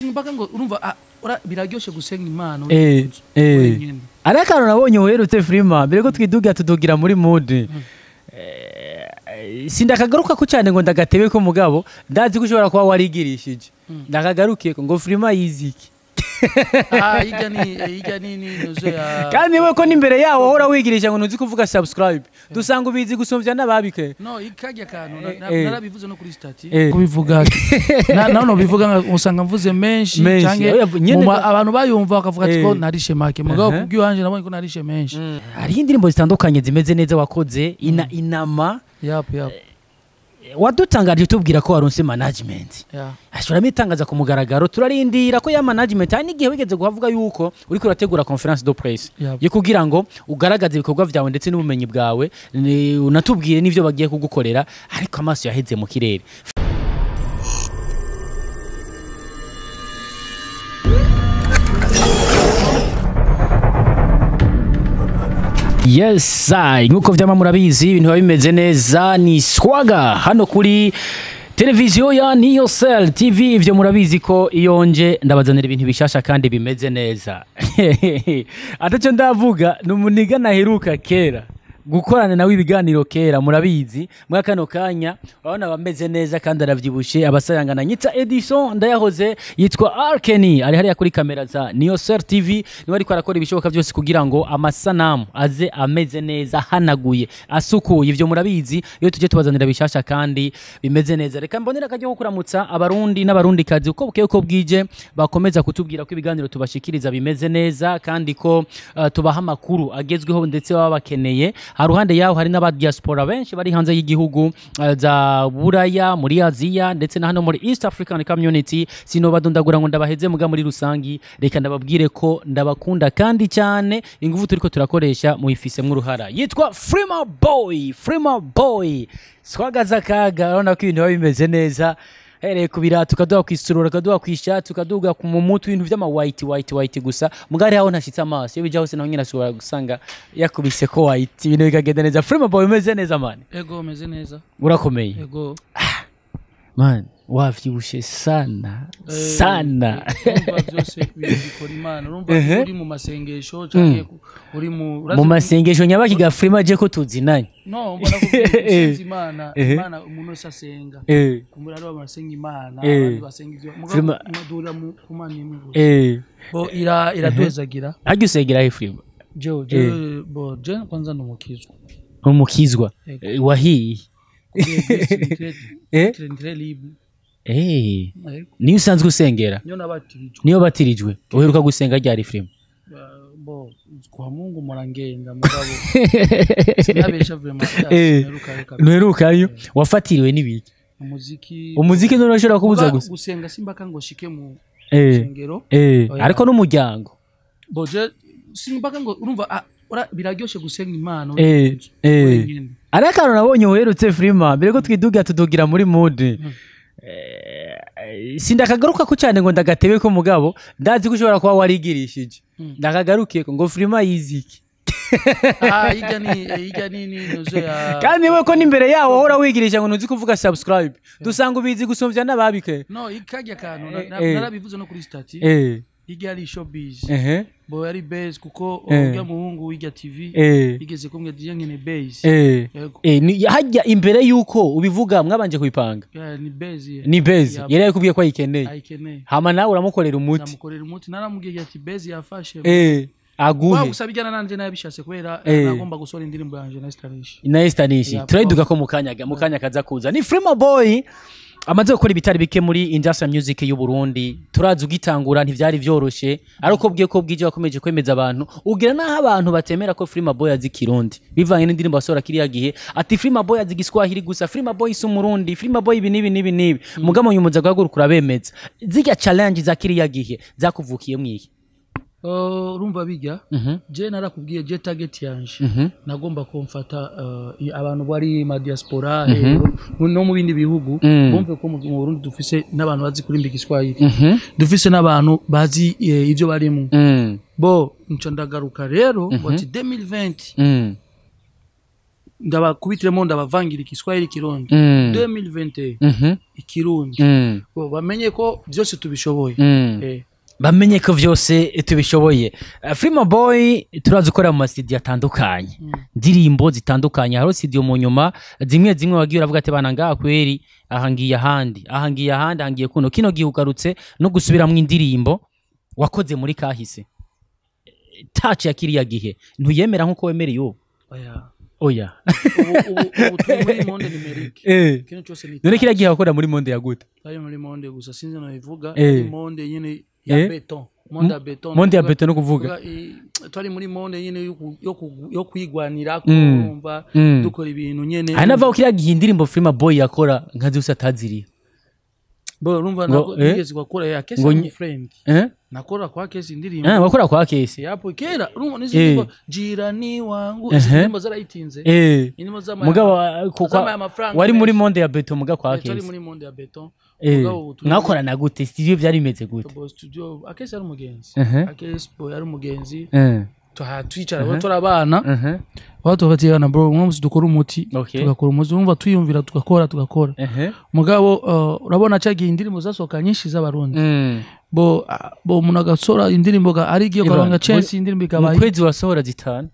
mpaka ngo urumva biraryoshe gusenga Imana arakano nabonye uherutse Freema mbere ko twiduga tudugira muri mood sindakagaruka ku cyane ngo ndagatebe ko mugabo ndazi ko ushobora kuba warigirishije ndakagarukiye ko ngo Freema yiziki ijya ni nuzo ya kandi we ko nimbere yawo hora wigirisha ngo nuzi kuvuga subscribe dusanga ubizi gusumvya nababike no ikajya kantu narabivuze no kuri stati kubivuga no bivuga usanga mvuze menshi canke abantu bayumva bakavuga ati ko narishe make mugabo kubw'iwanje nabonye ko narishe menshi hari indirimbo zitandukanye zimeze neza wakoze inama yap wadutangaje tubwira ko waronse management ashobora mitangaza ku mugaragaro turarindira ko ya management hari n'igihe wigeze guhavuga yuko uri ko urategura conference de presse yo kugira ngo ugaragaze ibikorwa vyawe ndetse n'ubumenyi bwawe unatubwire n'ivyo bagiye kugukorera ariko amaso yaheze mu kirere. Yes, nkuko vyama murabizi ibintu bimeze neza ni Swaga hano kuri televiziyo ya Niyosel TV. Ivyo murabizi ko iyonje ndabazanira ibintu bishasha kandi bimeze neza. Ataco ndavuga numuniga naheruka kera gukorana nawe ibiganiro kera murabizi mwakano kanya urabona bameze neza kandi aravyibushe abasayangana nyita Edison ndayahoze yitwa Arkeni ari hariya kuri kamera za Niyosel TV niwe ariko arakora ibishoboka byose kugira ngo amasanamu aze ameze neza hanaguye asukuye. Ivyo murabizi iyo tuje tubazanira bishasha kandi bimeze neza. Reka mbonera kajye kukuramutsa abarundi n'abarundi kazi uko bukeye uko bwije bakomeza kutubwira ko ibiganiro tubashikiriza bimeze neza kandi ko tubaha makuru agezweho ndetse baba bakeneye. Haruhande yaho hari n'aba diaspora benshi bari hanze y'igihugu za Buraya muri Aziya ndetse na hano muri East African Community. Sino badondagura ngo ndabaheze muga muri rusangi. Reka ndababwire ko ndabakunda kandi cyane ingufu turiko turakoresha mu ifise mu ruhara yitwa Freema Boy Swaga zakaga urabona ko ibintu bimeze neza. Here kubira tukaduha kwisurura kaduha kwisha tukaduga ku mumutu ibintu vy'ama white gusa mugari haho ntashitse amaso iyo bijaho se naho nyina ashobora gusanga yakubise ko white ibintu bikagenda neza. Freema Boy umeze neza man? Ego umeze neza. Urakomeye? Ego man wavyibushe sana urumva byose bikora Imana urumva uri mu masengesho cyane uri mu masengesho nyabakiga Freema je ko tuzinanye no mbona ko Imana umuntu wese asenga kumura ari abasenga Imana abandi basenga ivyo mugabo mudura mu kumana imwe bo iraduhezagira ajye usengera he Freema? je kwanza numukizwa wahiye niyo usanzwe usengera? Niyo batirijwe uheruka gusenga ryari Freema? Kwa Mungu murangenda mugabo sinabesha vraiment nuherukayo wafatiriwe n'ibiki? Umuziki none urashobora kubuza gusenga simbaka ngo shike mu sengero ariko n'umuryango boje simbaka ngo urumva biraryoshe gusenga Imana arakano nabonye uherutse Freema mbere ko twiduga tudugira muri mood sindakagaruka ku cyane ngo ndagatebe ko mugabo ndazi ko ushobora kuba warigirishije ndakagarukiye ko ngo Freema yiziki ijya ni nuzo ya kandi we ko nimbere yawo hora wigirisha ngo nuzi kuvuga subscribe dusanga ubizi gusumvya nababike no ikajya kantu narabivuze no kuri stati ijya ari showbiz bo yari base kuko ujya muhungu w'ijya TV igeze kumwe DJ ngene base hajya imbere yuko ubivuga mwabanje kuipanga ni base yari yakubwiye ko ayikeneye hama nawe uramukorera umuti naramubwiye ati base yafashe aguhe gusabijana nanje nabishase kubera nagomba gusora indirimbo yanje na Estanishi turayiduga ko mukanya kaza kuza ni Freema Boy amaze gukora ibitari bike muri industrial music y'u Burundi. Turazi ugitangura ntivyari vyoroshe ariko bwiye ko bwije wakomeje kwemeza abantu ugira naho abantu batemera ko Freema Boy azi Kirundi bivanye n'indirimbo asora kiriya gihe ati Freema Boy azi Giswahili gusa Freema Boy si umurundi Freema Boy ibi nibi mugamo nyumuza guhagurukura bemeza zirya challenge za kiriya gihe zakuvukiye mwiye urumva bijya je narakubwiye je target yanje nagomba kumfata abantu bari ma diaspora no mu bindi bihugu bumve ko mu Burundi dufise n'abantu bazi kurimba Igiswahili dufise n'abantu bazi ivyo barimo bo nco ndagaruka rero wati 2020 ndabakubitiremo ndabavangira Igiswahili Kirundi 2021 Ikirundi bo bamenye ko byose tubishoboye bamenye ko byose tubishoboye. Freema Boy turazi ukora mu studio atandukanye ndirimbo zitandukanye, haro studio mu nyuma zimwe wagiye uravuga ati bana ngaha kweri ahangiye ahangiye kuno kino gihugarutse no gusubira mu indirimbo wakoze muri kahise touch ya kiriya gihe ntuyemera nkuko wemereye ubu oya ubu turi muri monde numerique kino cyose ni none kiriya gihe wakora muri monde ya gute ari muri monde gusa sinzi no bivuga muri monde nyine ya beton monde ya beton no kuvuga twari muri monde nyine yo kwigwanira kumva dukora ibintu nyene anava kiriya gihe indirimbo Freema Boy yakora nkazi usataziriye bo rumva nako nigeze gukora ya kesi mu friend nakora kwa kesi indirimbo wakora kwa kesi yapo kera rumva nizo jirani wangu indirimbo zarayitinze indirimbo z'ama mugabo wari muri monde ya beton mugabo kwa kesi wari muri monde ya beton nakora na gute studio byari imeze gute studio akesi ari umugenzi akesi boy ari umugenzi twicara turabana watu batigana bro mwumva dukora umuti tugakora umuzi umva twiyumvira tugakora mugabo urabona cyagiye indirimbo zasoka nyinshi z'abarundi bo munagasora indirimbo ari giye karanga chance indirimbo ikabaye kwezi wasohora zitana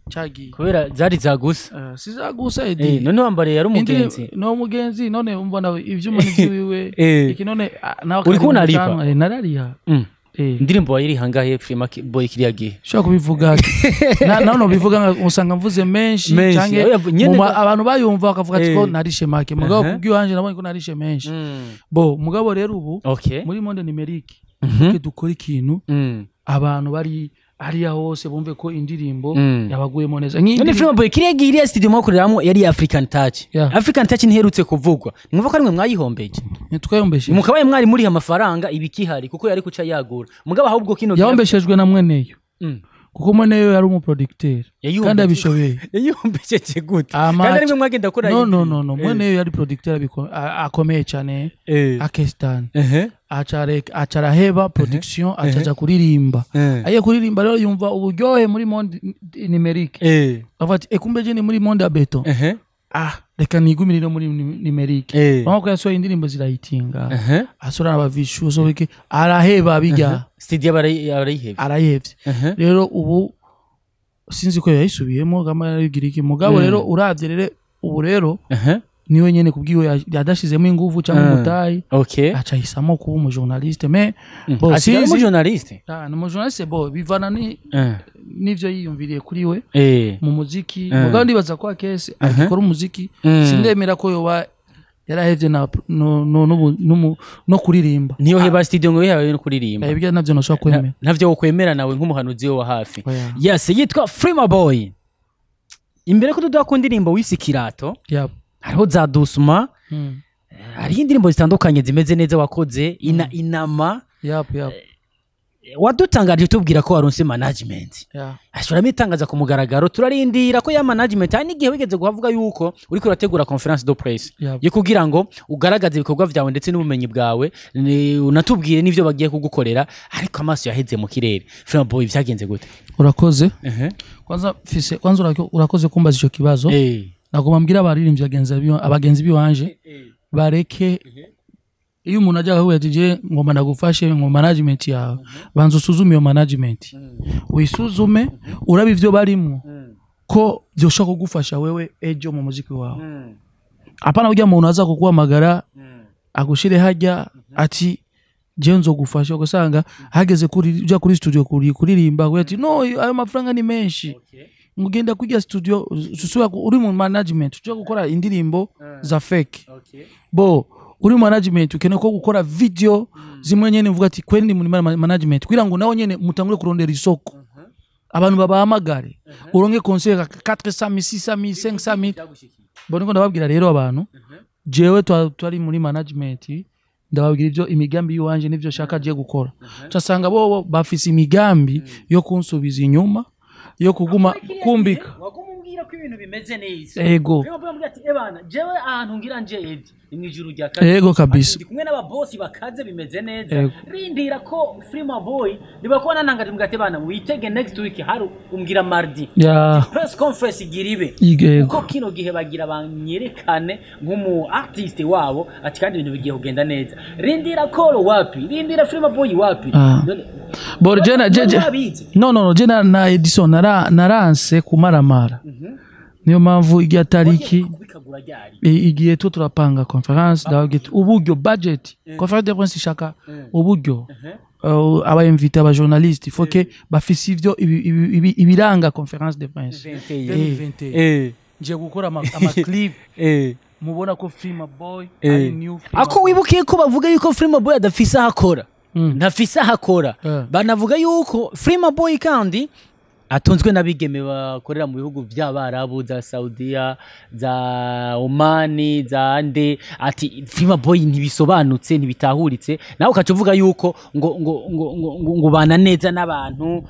cyagi kubera zari zagusa sizagusa none wambare yari umugenzi no mugenzi none umva nawe ivyuma nivyiwe iki none nawe uri kunaripa narariha indirimbo wayiri hangahe Freema Boy kiriya gihe shaka kubivuga no bivuga usanga mvuze menshi canke abantu bayumva bakavuga ati ko narishe make mugabo kubw'iwanje nabonye ko narishe menshi bo mugabo rero ubu muri monde numerique dukora ikintu abantu bari ariya hose bumve ko indirimbo yabaguyemo neza none Freema Boy kiriya gihe iriya studio mwakoreramo yari African Touch African Touch ntiherutse kuvugwa nimva ko arimwe mwayihombeje ntitwayombeshe mukabaye mwari muri amafaranga ibikihari kuko yari kuca yagura mugabo ahubwo kino yahombeshejwe na mweneyo kuko mweneyo yari umuproducteur kandi abishoboye yayombesheje gute kandi arimwe mwagenda kora no mweneyo yari producteur akomeye cyane Akestan acara heba production acaja kuririmba aye kuririmba rero yumva uburyohe muri monde numerique afati ekumbe je ni muri monde ya beton reka nigumirire muri numerique bamako yasohoye indirimbo zirayitinga asora abavishu sohoke araheba bijya studio arayihevye rero ubu sinzi ko yayisubiyemo kama yarigiriki mugabo rero uravye rero ubu rero niwe nyene kubwiwe yadashizemo ingufu cyangwa umutayi aca hisamo kuba umujournaliste mais bo si umujournaliste n'umujournaliste bo bivana nivyo yiyumviriye kuri we mu muziki mugabo ndibaza ko akese akora umuziki sindemera ko yoba yarahevye no kuririmba niyo heba studio ngo yawe no kuririmba ibyo navyo no shaka kwemera navyo kwemera nawe nk'umuhanuzi wa hafi yes yitwa Freema Boy imbere ko tudakunda indirimbo wisikirato hariho za dusuma hariho indirimbo zitandukanye zimeze neza wakoze inama wadutangaje tubwira ko waronse management ashobora mitangaza ku mugaragaro turarindira ko ya management ari n'igihe wigeze guhavuga yuko uri kurategura conference de presse yo kugira ngo ugaragaze ibikorwa byawe ndetse n'ubumenyi bwawe unatubwire n'ivyo bagiye kugukorera ariko amaso yaheze mu kirere Freema Boy vyagenze gute urakoze kwanza urakoze kumbaza ico kibazo nagomba mbwira abaririmbyi abagenzi biwanje bareke iyo umuntu ajya ahuye ati ngoma ndagufashe ngo management yawe banza usuzume iyo management wisuzume urabe ivyo barimo ko byoshaka kugufasha wewe ejo mu muziki wawe apana ujya umuntu aza kukuhamagara agushire hajya ati nzo gufasha ugasanga hageze ujya kuri studio kuririmba we ati no ayo mafaranga ni menshi ngenda kujya studio susubira uri mu management ujya gukora indirimbo za fake bo uri management ukene ko gukora video zimwe nyene mvuga ati kwendi muri management kugira ngo nawo nyene mutangure kurondera isoko abantu babahamagare uronke conseil 400 600 500 bo niko ndababwira rero abantu jewe twari muri management ndababwira ivyo imigambi yuwanje nivyo shaka je gukora cyasanga bo bafise imigambi yo kunsubiza inyuma yo kuguma kumbika akakubwira ko ibintu bimeze neza ego Freema Boy ambwira ati ebana jewe ahantu ngira nje edi imwijuru rya kabiri ego kabisa ndi kumwe n'ababosi bakaze bimeze neza rindira ko Freema Boy ndibakubona nangaje mugate bana witege next week hari umbwira mardi press conference igiribe uko kino gihe bagira banyerekane nk'umu artist wabo ati kandi ibintu bigiye kugenda neza rindira call wapi rindira Freema Boy wapi Bor jena no jena na Edison naranse kumaramara niyo mpamvu igihe tariki igihe tu turapanga conference dawget uburyo budget conference de presse ishaka uburyo aba invité aba journaliste faut que bafise ivyo ibiranga conference de presse 2020 nje gukora ama clip mubona ko Freema Boy ari new ako wibukiye ko bavuga yuko Freema Boy adafisa hakora ntafisa hakora banavuga yuko Freema Boy kandi atunzwe nabigeme bakorera mu bihugu by'abarabu za Saudiya za Omani za ande ati Freema Boy ntibisobanutse ntibitahuritse nawe ukacuvuga yuko ngo bana neza n'abantu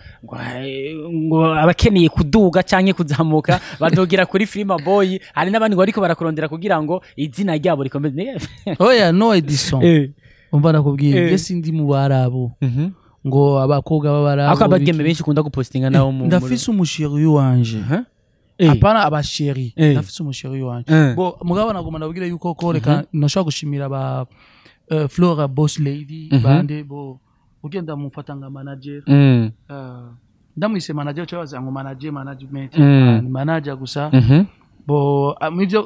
ngo abakeneye kuduga canke kuzamuka badogira kuri Freema Boy hari n'abandi ngo ariko barakurondera kugira ngo izina ryabo rikomeze oya no Edison umva nakubwiye yesi ndi mu barabu ngo abakobwa babarabu ako abageme benshi kunda gupostinga nawo mu ndafise umushiri wanje apana abashiri ndafise umushiri wanje bo mugabo nagoma ndabwira yuko koreka nashaka gushimira ba Flora Boss Lady bande bo ugenda mufatanga manager ndamwise manager cyabaza ngo management manager gusa bo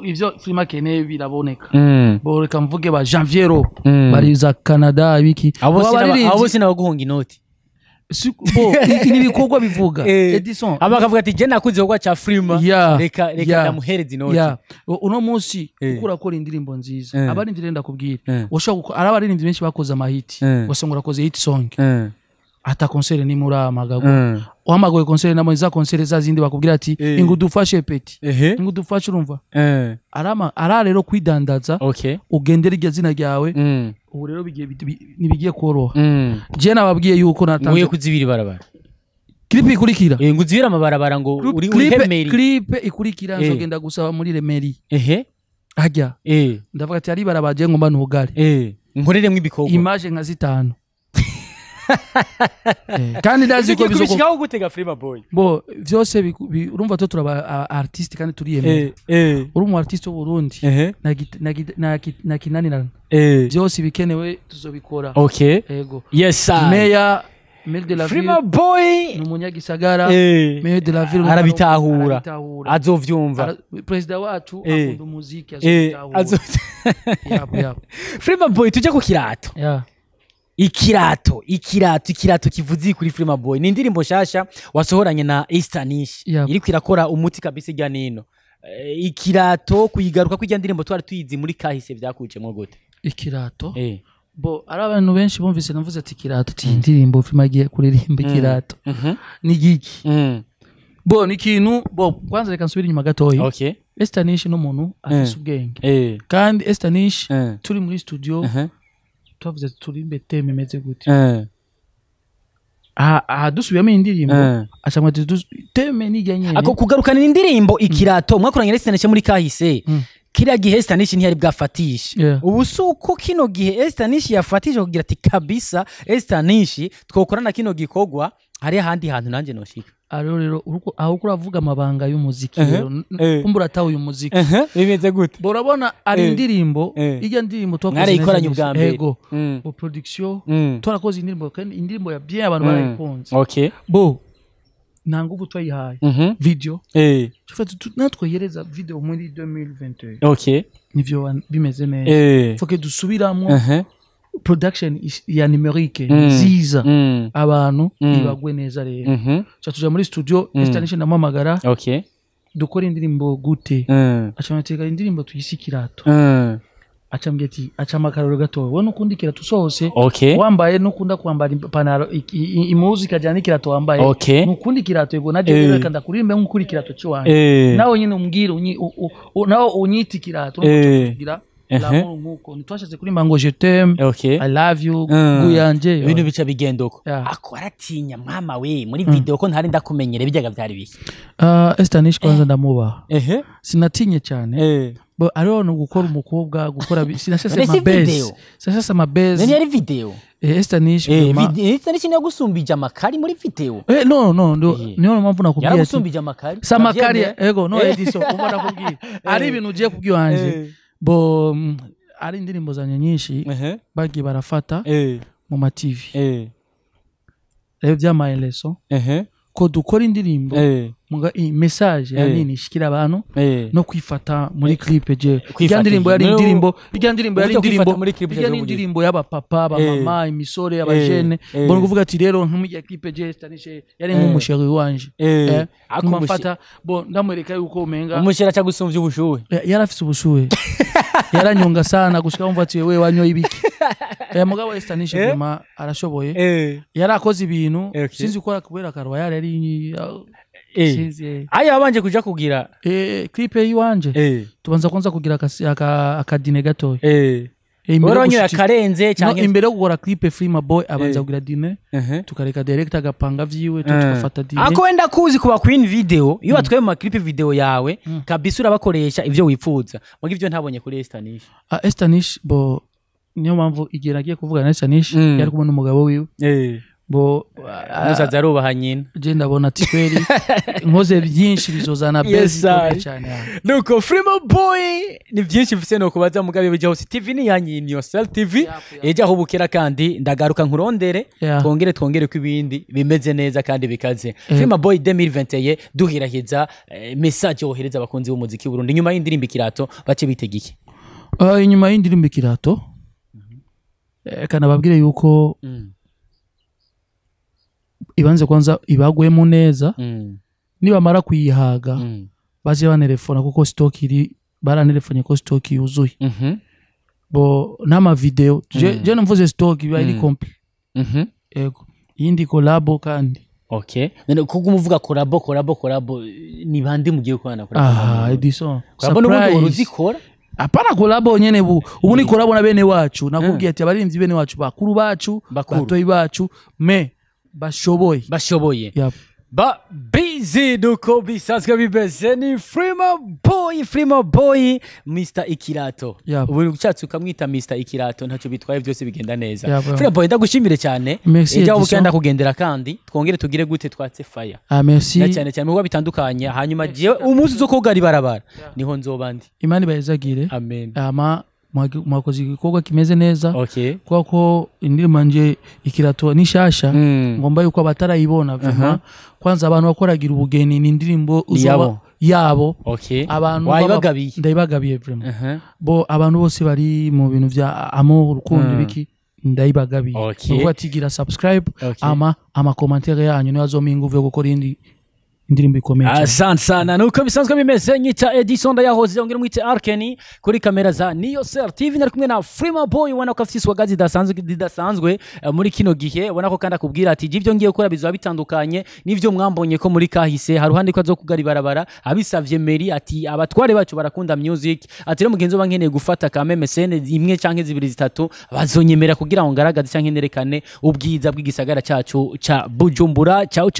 ivyo Freema keneye biraboneka bo reka mvuge ba Janviero bari za Canada ibiki abo sina guhonga inoti bo nibikogwa bivuga Edison abakavuga ati je nakuze kwa cha Freema reka ndamuhereza inoti uno munsi ukura ko indirimbo nziza abari ndirenda kubwira ushaka arabarinzi benshi bakoze amahiti wasongora koze hit song ata concert ni muramagago wamagoye concert na mwiza concert za zindi bakubwira ati ingudufashe peti ingudufashe urumva ara rero kwidandaza ugendera irya zina ryawe ubu rero bigiye koroha je nababwiye yuko natanze kuzibira barabara clip ikurikira nguzibira amabarabara ngo uri hemeri clip ikurikira nzogenda gusaba muri remeri hajya ndavuga ati ari barabaje ngomba ntugare nkoreremwe ibikogwa image nka zitanu kandi ndazi ko bizoko gutega Freema Boy bo vyose urumva to turaba artiste kandi turiyemera uri mu artiste wo Burundi na kinanirana byose bikenewe tuzobikora yego yes sir meya Maire de la ville Freema Boy n'umunyagisagara Maire de la ville arabitahura azovyumva president wacu akunda umuziki azobitahura Freema Boy tuje ku kirato ikirato kivuzi kuri Freema Boy ni indirimbo shasha wasohoranye na Estanish iri kwirakora umuti kabisa ijya nino ikirato kuyigaruka kw'ijya ndirimbo twari tuyizi muri kahise byakucemwe gute ikirato bo ari abantu benshi bumvise navuze ati ikirato tindirimbo Freema agiye kuririmba ikirato ni giki bo ni kintu bo kwanza reka nsubira inyuma gatoyi Estanish no muntu afise ubwenge kandi Estanish turi muri studio tuvuze turimbe teme meze gute dusubiyamo indirimbo acamwe teme nijyanye ako kugarukana indirimbo ikirato mwakoranye Estanish muri kahise kira gihe Estanish ntiyari bwafatisha ubu suko kino gihe Estanish yafatije kugira ati kabisa Estanish twokorana kino gikogwa hari handi hantu nanje noshika rero aho kuravuga amabanga y'umuziki rero kumbura tawo y'umuziki bimeze gute borabona ari indirimbo ijya ndirimbo twakoze ikoranye ubwa mbere yego bo production twarakoze indirimbo kandi indirimbo ya bien abantu barayikunze bo nangubu twayihaye video natwoyereza video muri 2021 nivyo bimeze neza faut que dusubiramo production ya numerique nziza abantu ibagwe neza rero cyatuja muri studio Estanish ndamamagara dukora indirimbo gute acamateka indirimbo tuyisikirato acambye ati acamakaroro gato wowe nukundi kirato sose wambaye nukunda kwambara ipantaro imuzi kajana kirato wambaye nukundi kirato yego naje reka ndakurimbe nk'ukuri kirato cyo wanje nawe nyine umbwira nawe unyiti kirato kugira l'amour nkuko ntitwashatse kurimba ngo je t'aime I love you guyanje ibintu bica bigendoko ako aratinya mama we muri video ko ntari ndakumenyere bijyaga byari biki Estanish kwanza ndamuba sinatinye cyane bo ariho no gukora umukobwa gukora sinashase mabeze nari video Estanish Estanish ni gusumbija amakari muri video no niyo mpamvu nakubwiye gusumbija amakari samakari ego no Edison umva nakubwiye ari ibintu ugiye kubwiwanje bo ari indirimbo zanye nyinshi bagiye barafata mu ma TV rero byamaye leso ko dukora indirimbo muga message yanini shikira abantu no kwifata muri clip je indirimbo yari indirimbo y'aba papa ba mama imisore y'abajene bo kuvuga ati rero nk'umujya clip je stanishe yari nk'umusheri wanje akumufata bo ndamwereka yuko umenga umushera cya gusumvya ubushuwe yarafise ubushuwe yaranyonga sana gushika umva ati wewe wanyo ibiki mugabo stanishe bima arashoboye yarakoze ibintu sinzi ko kubera karwa yari aya abanje kuja kugira clip yiwanje tubanza kwanza kugira akadine gato oronyo yakarenze cyane imbere yo gukora clip Freema Boy abanza kugira dine tukareka director agapanga vyiwe tukafata dine ako wenda kuzi kuba queen video iyo watwaye mu clip video yawe kabisa urabakoresha ivyo wifuza mugi ivyo ntabonye kuri Estanish Estanish bo niyo mpamvu igera agiye kuvuga na Estanish yari kumwe n'umugabo wiwe bo musaza arubaha nyina je ndabona ati kweli nkoze byinshi bizozana bezi cyane nuko Freema Boy ni byinshi mfise no kubaza mugabe bijya hose TV ni yanyi yourself TV eje aho bukera kandi ndagaruka nkurondere twongere ko ibindi bimeze neza kandi bikaze Freema Boy 2021 duhiraheza message wohereza abakunzi b'umuziki w'u Burundi nyuma y'indirimbo Ikirato bace bitegike inyuma y'indirimbo Ikirato kana babwire yuko ibanze kwanza ibagwemo neza niba mara kuyihaga baje banelefona kuko stock iri baranelefone ko stock yuzuye bo nama video je mvuze stock iba iri complete ego yindi collabo kandi nene kuko umuvuga collabo ni bandi mugiye kwana Edison collabo n'ubundi uruzikora apana collabo nyene ubu ni collabo na bene wacu nakubwiye ati abarinzi bene wacu bakuru bacu batoyi bacu bashoboye ba busy duko bisanzwe bibeze ni Freema Boy Mr Ikirato ubu ucatse ukamwita Mr Ikirato ntacyo bitwaye byose bigenda neza Freema Boy ndagushimire cyane ejo ubukenda kugendera kandi twongere tugire gute twatse fire merci cyane mu bitandukanye hanyuma je umunsi zo kogari barabara niho nzobandi imani bayizagire amen mwakoze igikorwa kimeze neza kuko indirimbo nje Ikirato nishasha ngomba yuko abatarayibona vuma kwanza abantu bakoragira ubugeni ni indirimbo yabo abantu ndayibagabiye vuma bo abantu bose bari mu bintu vya amour urukundo biki ndayibagabiye kuko atigira subscribe ama commentaire yanyu niyo azominguve gukora indirimbo ikomeye asante sana nuko bisanzwe bimeze nyita Edison ndayahoze ongera mwite Arkeni kuri kamera za Niyosel TV nari kumwe na Freema Boy wana ko afite swagazi didasanzwe muri kino gihe wana ko kandi akubwira ati ivyo ngiye gukora bizaba bitandukanye nivyo mwambonye ko muri kahise haruhande ko azokugari barabara abisavye Meri ati abatware bacu barakunda music ati rero mugenzo bankeneye gufata kameme scene imwe canke zibiri zitatu bazonyemera kugira ngo ngaragaze canke nerekane ubwiza bw'igisagara cyacu ca Bujumbura ciao